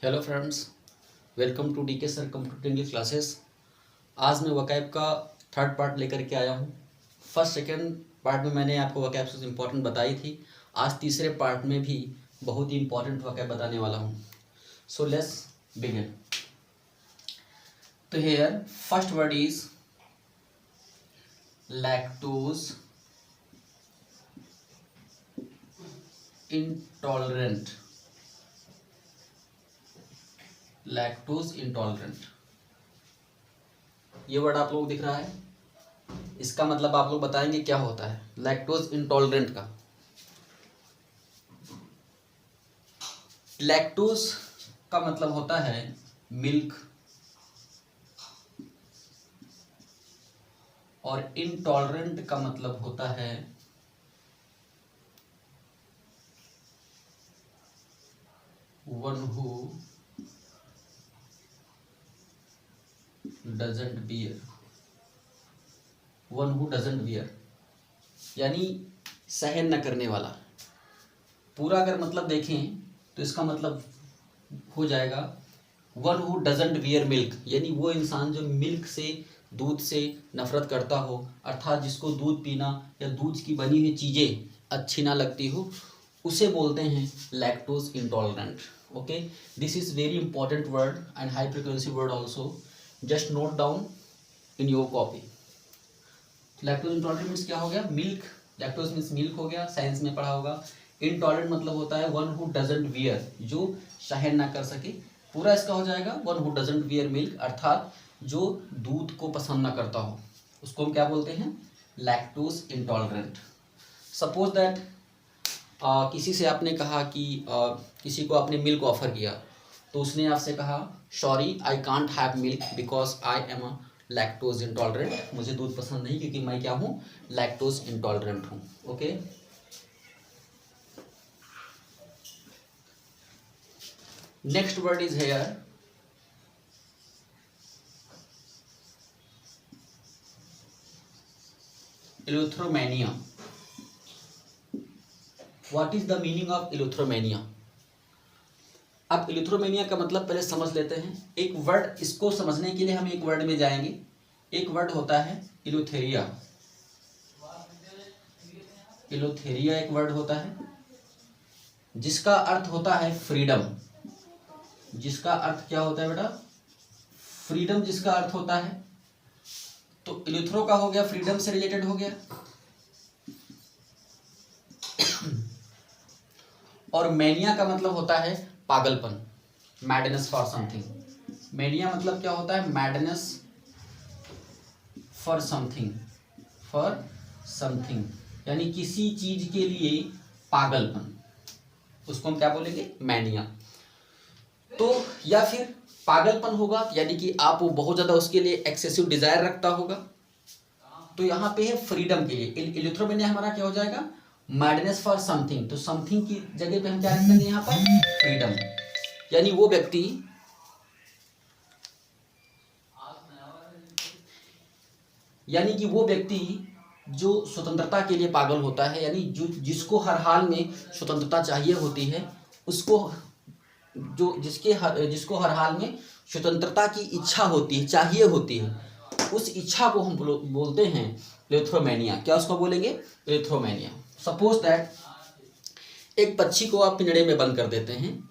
Hello friends, welcome to DK sir computer English classes. आज मैं vocab का third part लेकर के आया हूँ। फर्स्ट सेकंड पार्ट में मैंने आपको वकैब से इम्पोर्टेंट बताई थी। आज तीसरे पार्ट में भी बहुत ही इम्पोर्टेंट वकैब बताने वाला हूँ। So let's begin. तो here first word is lactose intolerant. Lactose intolerant, ये वर्ड आप लोगों को दिख रहा है। इसका मतलब आप लोग बताएंगे क्या होता है लैक्टोज इंटॉलरेंट का। लैक्टोज का मतलब होता है मिल्क और इंटॉलरेंट का मतलब होता है one who doesn't bear. One who doesn't bear यानी सहन न करने वाला। पूरा अगर मतलब देखें तो इसका मतलब हो जाएगा one who doesn't bear milk, यानी वो इंसान जो मिल्क से, दूध से नफरत करता हो, अर्थात जिसको दूध पीना या दूध की बनी हुई चीज़ें अच्छी ना लगती हो, उसे बोलते हैं lactose intolerant. Okay, this is very important word and high frequency word also. Just note down in your copy. Lactose intolerant means क्या हो गया? मिल्क। लैक्टोज मीन्स मिल्क हो गया, साइंस में पढ़ा होगा। इंटॉलरेंट मतलब होता है वन हु डजंट वियर, जो सहन ना कर सके। पूरा इसका हो जाएगा one who doesn't wear milk, अर्थात जो दूध को पसंद ना करता हो, उसको हम क्या बोलते हैं? Lactose intolerant. सपोज दैट किसी से आपने कहा कि किसी को आपने मिल्क ऑफर किया, तो उसने आपसे कहा sorry I can't have milk because I am a lactose intolerant. मुझे दूध पसंद नहीं क्योंकि मैं क्या हूँ? लैक्टोज इंटॉलरेंट हूँ। Okay, next word is here electromania. What is the meaning of electromania? अब इलेक्ट्रोमेनिया का मतलब पहले समझ लेते हैं। एक वर्ड, इसको समझने के लिए हम एक वर्ड में जाएंगे। एक वर्ड होता है इलोथेरिया। इलोथेरिया एक वर्ड होता है जिसका अर्थ होता है फ्रीडम। जिसका अर्थ क्या होता है बेटा? फ्रीडम जिसका अर्थ होता है। तो इलेक्ट्रो का हो गया, फ्रीडम से रिलेटेड हो गया। और मैनिया का मतलब होता है पागलपन, मैडनेस फॉर समथिंग। मैनिया मतलब क्या होता है? Madness for something. For something यानी किसी चीज के लिए पागलपन, उसको हम क्या बोलेंगे? मैनिया। तो या फिर पागलपन होगा यानी कि आप वो बहुत ज्यादा उसके लिए एक्सेसिव डिजायर रखता होगा। तो यहाँ पे है फ्रीडम के लिए। इलेक्ट्रोमेनिया हमारा क्या हो जाएगा? Madness for something. तो समथिंग की जगह पे हम क्या रख देंगे यहाँ पर? फ्रीडम। यानी वो व्यक्ति, यानी कि वो व्यक्ति जो स्वतंत्रता के लिए पागल होता है, यानी जो जिसको हर हाल में स्वतंत्रता चाहिए होती है, उसको जो जिसको हर हाल में स्वतंत्रता की इच्छा होती है, चाहिए होती है, उस इच्छा को हम बोलते हैं इलेक्ट्रोमेनिया। क्या उसको बोलेंगे? इलेक्ट्रोमेनिया। सपोज दैट एक पक्षी को आप पिंजड़े में बंद कर देते हैं,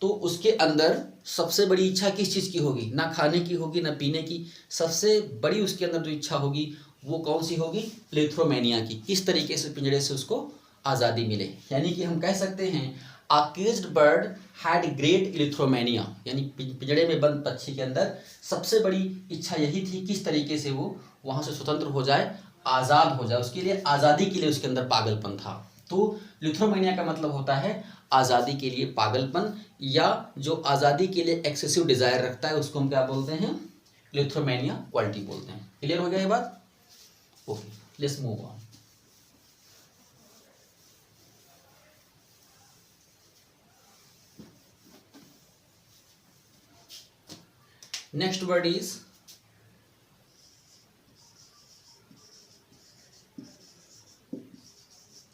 तो उसके अंदर सबसे बड़ी इच्छा किस चीज़ की होगी? ना खाने की होगी, ना पीने की। सबसे बड़ी उसके अंदर जो इच्छा होगी वो कौन सी होगी? इलेक्ट्रोमेनिया की। किस तरीके से पिंजड़े से उसको आज़ादी मिले। यानी कि हम कह सकते हैं A caged bird had great इलेक्ट्रोमेनिया, यानी पिंजड़े में बंद पक्षी के अंदर सबसे बड़ी इच्छा यही थी किस तरीके से वो वहां से स्वतंत्र हो जाए, आज़ाद हो जाए। उसके लिए, आज़ादी के लिए उसके अंदर पागलपन था। तो इलेक्ट्रोमेनिया का मतलब होता है आज़ादी के लिए पागलपन, या जो आज़ादी के लिए एक्सेसिव डिजायर रखता है उसको हम क्या बोलते हैं? इलेक्ट्रोमेनिया क्वालिटी बोलते हैं। क्लियर हो गया ये बात? Okay, let's move on. Next word is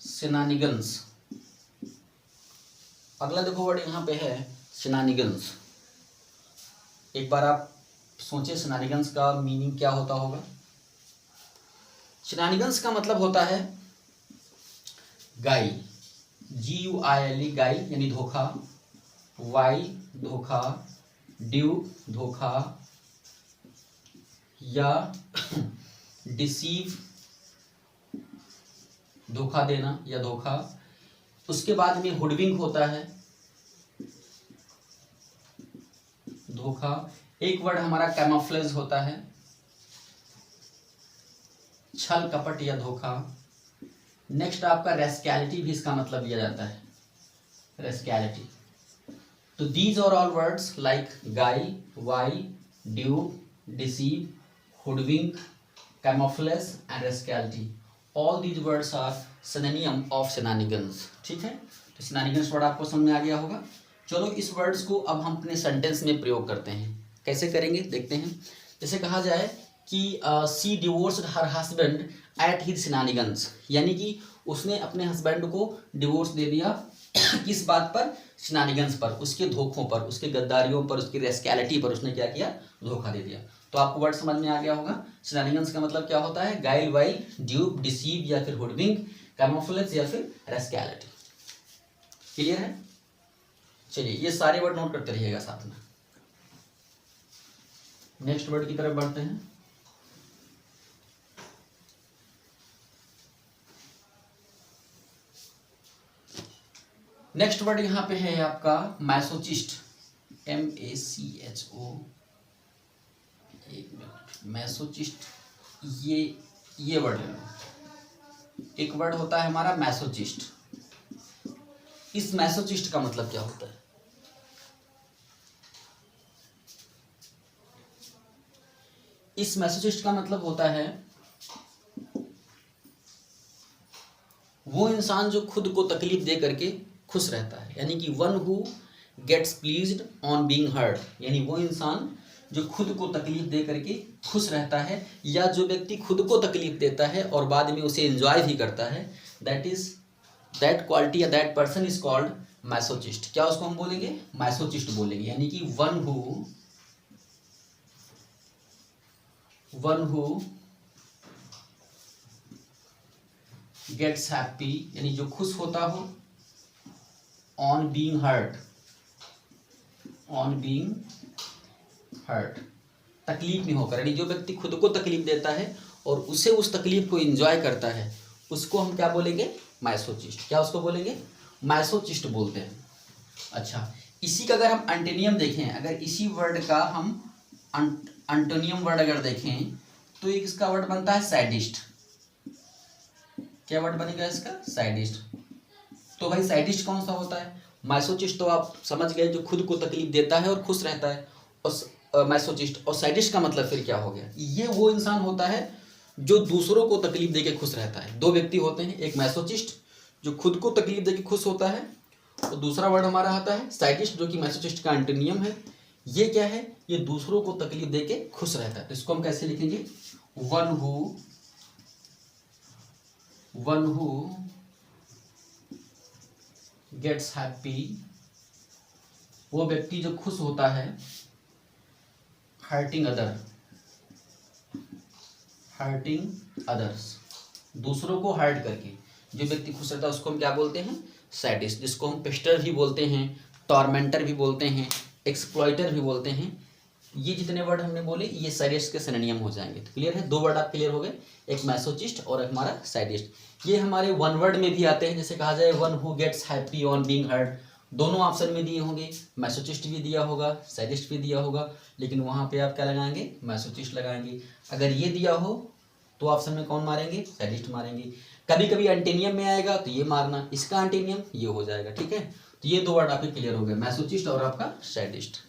shenanigans. अगला देखो वर्ड यहाँ पे है सिनानिगन्स। एक बार आप सोचे शेनानिगन्स का मीनिंग क्या होता होगा। शेनानिगन्स का मतलब होता है गाइल, GUILE गाइल यानी धोखा, वाई धोखा, ड्यू धोखा या डिसीव धोखा देना या धोखा। उसके बाद में हुडविंक होता है धोखा। एक वर्ड हमारा कैमोफ्लेज होता है, छल कपट या धोखा। नेक्स्ट आपका रेस्कैलिटी भी इसका मतलब लिया जाता है, रेस्कैलिटी। तो these are all words like guile, wile, dupe, deceive, hoodwink, camouflage and rascality. All these words are synonym of shenanigans. ठीक है, तो शेनानिगन्स वर्ड आपको समझ में आ गया होगा। चलो इस वर्ड्स को अब हम अपने सेंटेंस में प्रयोग करते हैं। कैसे करेंगे देखते हैं। जैसे कहा जाए कि she divorced her husband at his shenanigans, यानी कि उसने अपने हस्बैंड को डिवोर्स दे दिया किस बात पर, शेनानिगन्स पर, उसके धोखों पर, उसके गद्दारियों पर, उसकी रेस्कैलिटी पर उसने क्या किया, धोखा दे दिया। तो आपको वर्ड समझ में आ गया होगा। शेनानिगन्स का मतलब क्या होता है, गाइल, वाइल, ड्यूप, डिसीव या फिर हुडविंक, कैमोफ्लेज या फिर रेस्कैलिटी। क्लियर है। चलिए ये सारे वर्ड नोट करते रहिएगा साथ में। नेक्स्ट वर्ड की तरफ बढ़ते हैं। नेक्स्ट वर्ड यहां पे है आपका मैसोचिस्ट, MACHO। एक मिनट, मैसोचिस्ट, ये वर्ड है। एक वर्ड होता है हमारा मैसोचिस्ट। इस मैसोचिस्ट का मतलब क्या होता है। इस मैसोचिस्ट का मतलब होता है वो इंसान जो खुद को तकलीफ दे करके खुश रहता है, यानी कि one who gets pleased on being hurt, यानी वो इंसान जो खुद को तकलीफ दे करके खुश रहता है, या जो व्यक्ति खुद को तकलीफ देता है और बाद में उसे एंजॉय भी करता है, दैट क्वालिटी या that person is called masochist. क्या उसको हम बोलेंगे, मैसोचिस्ट बोलेंगे। यानी कि वन हु गेट्स हैप्पी, यानी जो खुश होता हो, ऑन बीइंग हर्ट, तकलीफ में होकर, यानी जो व्यक्ति खुद को तकलीफ देता है और उसे उस तकलीफ को एंजॉय करता है, उसको हम क्या बोलेंगे, मैसोचिस्ट। क्या उसको बोलेंगे, मैसोचिस्ट बोलते हैं। अच्छा, इसी का अगर हम एंटोनियम देखें, अगर इसी वर्ड का हम एंटोनियम वर्ड अगर देखें तो एक इसका वर्ड बनता है सैडिस्ट। क्या वर्ड बनेगा इसका, सैडिस्ट। तो भाई सैडिस्ट कौन सा होता है, मैसोचिस्ट तो आप समझ गए, जो खुद को तकलीफ देता है और खुश रहता है, और मैसोचिस्ट। और सैडिस्ट का मतलब फिर क्या हो गया, ये वो इंसान होता है जो दूसरों को तकलीफ देके खुश रहता है। दो व्यक्ति होते हैं, एक मैसोचिस्ट जो खुद को तकलीफ देके खुश होता है, और दूसरा वर्ड हमारा आता है सैडिस्ट, जो कि मैसोचिस्ट का एंटोनियम है। ये क्या है, ये दूसरों को तकलीफ देके खुश रहता है। तो इसको हम कैसे लिखेंगे, वन हु गेट्स हैप्पी, वो व्यक्ति जो खुश होता है, हर्टिंग अदर्स, दूसरों को हर्ट करके जो व्यक्ति खुश रहता है उसको हम क्या बोलते हैं, सैडिस्ट, जिसको हम पेस्टर भी बोलते हैं, टॉर्मेंटर भी बोलते हैं, एक्सप्लॉइटर भी बोलते हैं। ये जितने वर्ड हमने बोले ये सैडिस्ट के सिनोनियम हो जाएंगे। तो क्लियर है, दो वर्ड आप क्लियर हो गए, एक मैसोचिस्ट और एक हमारा सैडिस्ट। ये हमारे वन वर्ड में भी आते हैं, जैसे कहा जाए one who gets happy on being hurt, दोनों ऑप्शन में दिए होंगे, मैसोचिस्ट भी दिया होगा, सैडिस्ट भी दिया होगा, लेकिन वहाँ पे आप क्या लगाएंगे, मैसोचिस्ट लगाएंगे। अगर ये दिया हो तो ऑप्शन में कौन मारेंगे, सैडिस्ट मारेंगे। कभी कभी एंटोनियम में आएगा तो ये मारना, इसका एंटोनियम ये हो जाएगा। ठीक है, तो ये दो वर्ड आपके क्लियर हो गए, मैसोचिस्ट और आपका sadist.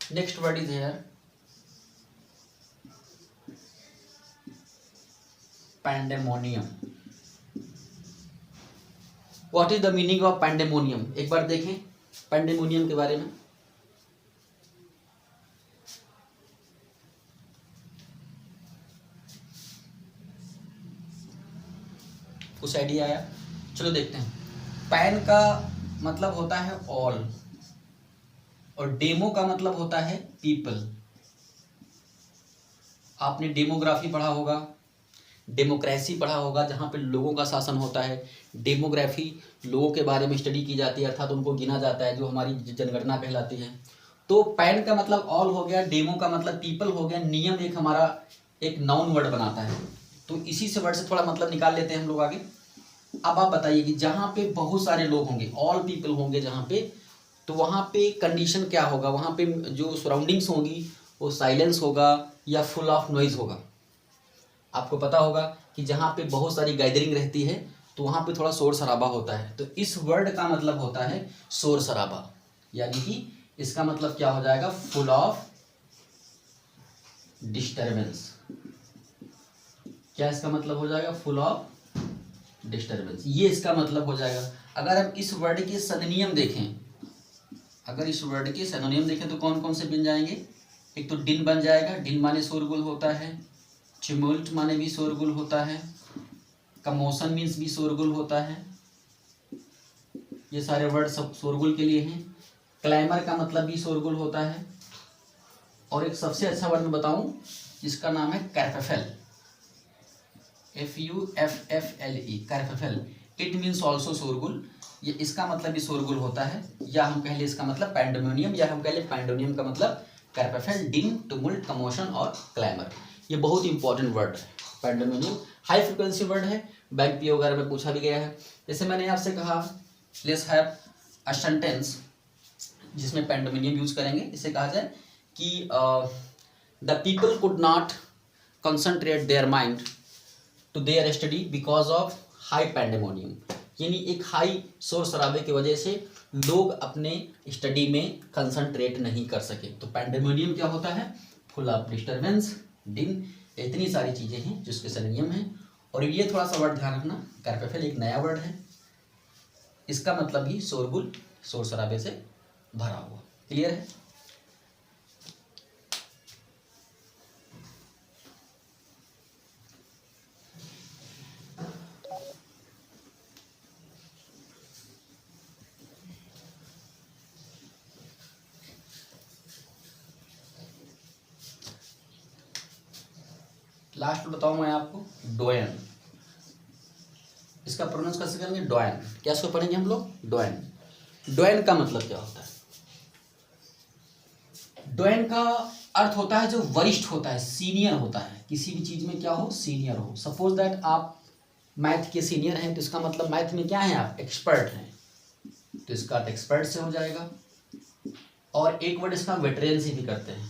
Next word is here pandemonium. What is the meaning of pandemonium, एक बार देखें पैंडेमोनियम के बारे में। कुछ आइडिया आया? चलो देखते हैं। पैन का मतलब होता है ऑल, और डेमो का मतलब होता है पीपल। आपने डेमोग्राफी पढ़ा होगा, डेमोक्रेसी पढ़ा होगा, जहाँ पे लोगों का शासन होता है। डेमोग्राफी लोगों के बारे में स्टडी की जाती है, अर्थात उनको गिना जाता है, जो हमारी जनगणना कहलाती है। तो पैन का मतलब ऑल हो गया, डेमो का मतलब पीपल हो गया, नियम एक हमारा एक नाउन वर्ड बनाता है। तो इसी से वर्ड से थोड़ा मतलब निकाल लेते हैं हम लोग आगे। अब आप बताइए कि जहाँ पे बहुत सारे लोग होंगे, ऑल पीपल होंगे जहाँ पे, तो वहाँ पे कंडीशन क्या होगा? वहाँ पे जो सराउंडिंग्स होंगी वो साइलेंस होगा या फुल ऑफ नॉइज होगा। आपको पता होगा कि जहाँ पे बहुत सारी गैदरिंग रहती है तो वहाँ पे थोड़ा शोर शराबा होता है। तो इस वर्ड का मतलब होता है शोर शराबा, यानी कि इसका मतलब क्या हो जाएगा? Full of disturbance. क्या इसका मतलब हो जाएगा? फुल ऑफ डिस्टर्बेंस, ये इसका मतलब हो जाएगा। अगर हम इस वर्ड के सिनोनियम देखें, अगर इस वर्ड के सिनोनियम देखें तो कौन कौन से बन जाएंगे? एक तो डिन बन जाएगा, डिन माने शोरगुल होता है, टिमुल्ट माने भी शोरगुल होता है, कमोशन मीन्स भी शोरगुल होता है। ये सारे वर्ड सब शोरगुल के लिए हैं। क्लैमर का मतलब भी शोरगुल होता है। और एक सबसे अच्छा वर्ड मैं बताऊं जिसका नाम है कैरफेफेल, FUFFLE, कैरफेफेल। इट मीन्स ऑल्सो शोरगुल, ये इसका मतलब भी शोरगुल होता है। या हम कह ले इसका मतलब पैंडेमोनियम, या हम कह ले पैंडेमोनियम का मतलब कैरफेफेल, डिन, टुमुल्ट, कमोशन और क्लैमर। ये बहुत इंपॉर्टेंट वर्ड है पैंडेमोनियम। हाई फ्रिक्वेंसी वर्ड है, बैंक पी वगैरह में पूछा भी गया है। जैसे मैंने आपसे कहा लेट्स हैव अ सेंटेंस जिसमें पैंडेमोनियम यूज करेंगे। इसे कहा जाए कि the people could not concentrate their mind to their study because of high pandemonium, यानी एक हाई शोर शराबे की वजह से लोग अपने स्टडी में कंसंट्रेट नहीं कर सके। तो पैंडेमोनियम क्या होता है? फुल ऑफ डिस्टर्बेंस, डिन, इतनी सारी चीज़ें हैं जिसके सिनोनियम हैं। और ये थोड़ा सा वर्ड ध्यान रखना, कैरफेफेल एक नया वर्ड है, इसका मतलब भी शोरगुल, शोर शराबे से भरा हुआ। क्लियर है? लास्ट बताऊं मैं आपको डोयन, इसका प्रोनाउंस कैसे करेंगे? डोयन। क्या इसको पढ़ेंगे हम लोग? डोयन। डोयन का मतलब क्या होता है? डोयन का अर्थ होता है जो वरिष्ठ होता है, सीनियर होता है, किसी भी चीज में क्या हो? सीनियर हो। सपोज दैट आप मैथ के सीनियर हैं तो इसका मतलब मैथ में क्या है? आप एक्सपर्ट हैं, तो इसका अर्थ एक्सपर्ट से हो जाएगा। और एक वर्ड इसका वेटरेन से भी करते हैं।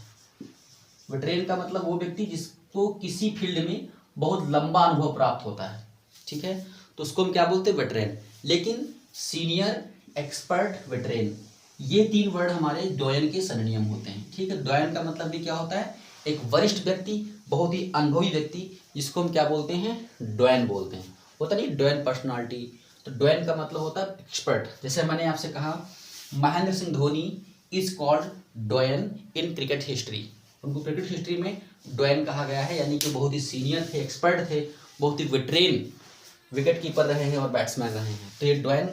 वेटरेन का मतलब वो व्यक्ति जिसको किसी फील्ड में बहुत लंबा अनुभव प्राप्त होता है, ठीक है, तो उसको हम क्या बोलते हैं? वेटरेन। लेकिन सीनियर, एक्सपर्ट, वेटरेन, ये तीन वर्ड हमारे डोयन के सिनोनियम होते हैं, ठीक है। डोयन का मतलब भी क्या होता है? एक वरिष्ठ व्यक्ति, बहुत ही अनुभवी व्यक्ति, जिसको हम क्या बोलते हैं? डोयन बोलते हैं। होता नहीं डोयन पर्सनालिटी, तो डोयन का मतलब होता है एक्सपर्ट। जैसे मैंने आपसे कहा Mahendra Singh Dhoni is called doyen in cricket history, उनको क्रिकेट हिस्ट्री में डोयन कहा गया है, यानी कि बहुत ही सीनियर थे, एक्सपर्ट थे, बहुत ही वेटरेन विकेट कीपर रहे हैं और बैट्समैन रहे हैं। तो ये doyen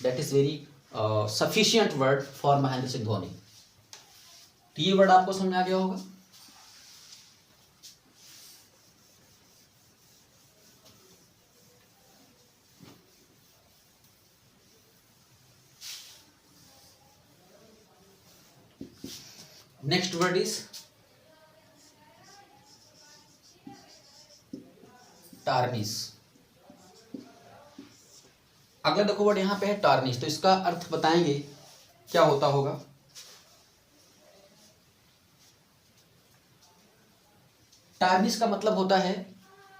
that is very sufficient word for Mahendra Singh Dhoni. तो ये वर्ड आपको समझ आ गया होगा। Next word is tarnish. अगला देखो वर्ड यहाँ पे है टार्निश, तो इसका अर्थ बताएंगे क्या होता होगा। टार्निश का मतलब होता है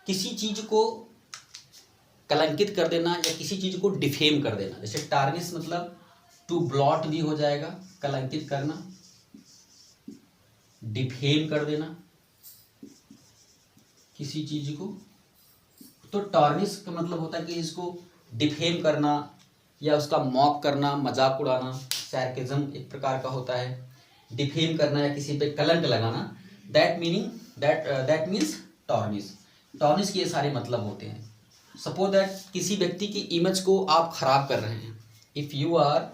किसी चीज को कलंकित कर देना या किसी चीज को डिफेम कर देना। जैसे टार्निश मतलब टू ब्लॉट भी हो जाएगा, कलंकित करना, डिफेम कर देना किसी चीज को। तो टार्निश का मतलब होता है कि इसको डिफेम करना या उसका मॉक करना, मजाक उड़ाना, सैर्केज्म एक प्रकार का होता है, डिफेम करना या किसी पे कलंक लगाना, दैट मीन्स टॉर्निश। टॉर्निश के ये सारे मतलब होते हैं। सपोज दैट किसी व्यक्ति की इमेज को आप खराब कर रहे हैं, if you are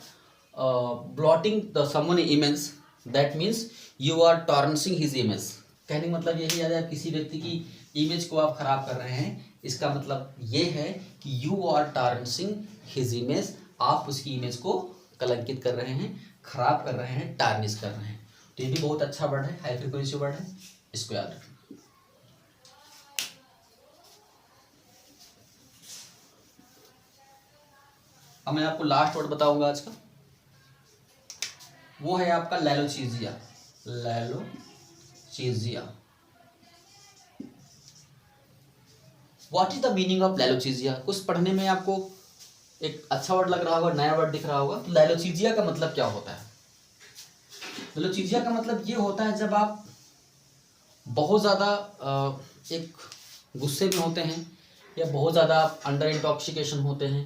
blotting the someone image, that means you are tarnishing his image. कहने का मतलब यही है, किसी व्यक्ति की इमेज को आप खराब कर रहे हैं, इसका मतलब ये है कि you are tarnishing his image, आप उसकी इमेज को कलंकित कर रहे हैं, खराब कर रहे हैं, टार्निश कर रहे हैं। तो ये भी बहुत अच्छा वर्ड है, हाई फ्रीक्वेंसी वर्ड है, इसको याद रखना। अब मैं आपको लास्ट वर्ड बताऊंगा आज का, वो है आपका lalochezia. Lalochezia, what is the meaning of lalochezia? कुछ पढ़ने में आपको एक अच्छा वर्ड लग रहा होगा, नया वर्ड दिख रहा होगा। तो लैलोचीजिया का मतलब क्या होता है? लैलोचीजिया का मतलब ये होता है जब आप बहुत ज़्यादा एक गुस्से में होते हैं या बहुत ज़्यादा आप अंडर इंटॉक्सिकेशन होते हैं,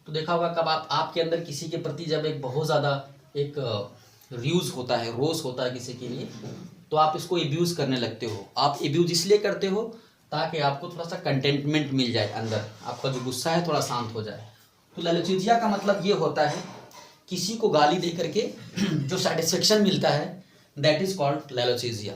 तो देखा होगा कब आपके अंदर किसी के प्रति जब एक बहुत ज़्यादा एक र्यूज होता है, रोष होता है किसी के लिए, तो आप इसको एब्यूज़ करने लगते हो। आप एब्यूज़ इसलिए करते हो ताकि आपको थोड़ा सा कंटेंटमेंट मिल जाए, अंदर आपका जो गुस्सा है थोड़ा शांत हो जाए। तो लैलोचीजिया का मतलब ये होता है किसी को गाली दे करके जो सेटिस्फेक्शन मिलता है, that is called lalochezia.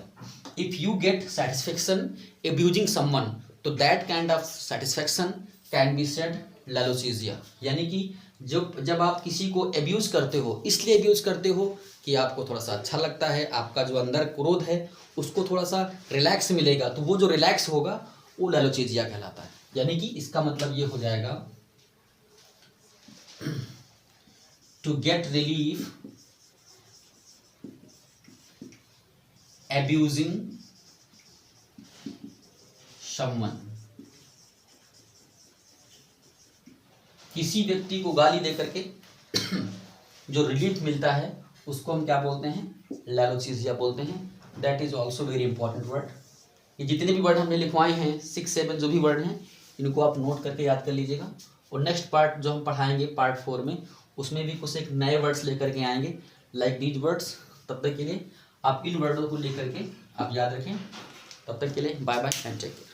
If you get satisfaction abusing someone, तो that kind of satisfaction can be said lalochezia. यानी कि जब आप किसी को एब्यूज करते हो, इसलिए एब्यूज करते हो कि आपको थोड़ा सा अच्छा लगता है, आपका जो अंदर क्रोध है उसको थोड़ा सा रिलैक्स मिलेगा, तो वो जो रिलैक्स होगा वो लैलोचीजिया कहलाता है। यानी कि इसका मतलब ये हो जाएगा to get relief abusing someone। किसी व्यक्ति को गाली देकर के जो रिलीफ मिलता है उसको हम क्या बोलते हैं? लैलोचीजिया बोलते हैं। That is also very important word. ये जितने भी वर्ड हमने लिखवाए हैं 6-7 जो भी वर्ड हैं, इनको आप नोट करके याद कर लीजिएगा। और नेक्स्ट पार्ट जो हम पढ़ाएंगे पार्ट 4 में, उसमें भी कुछ एक नए वर्ड्स लेकर के आएंगे, लाइक दीज वर्ड्स। तब तक के लिए आप इन वर्डों को लेकर के आप याद रखें। तब तक के लिए bye bye and take care.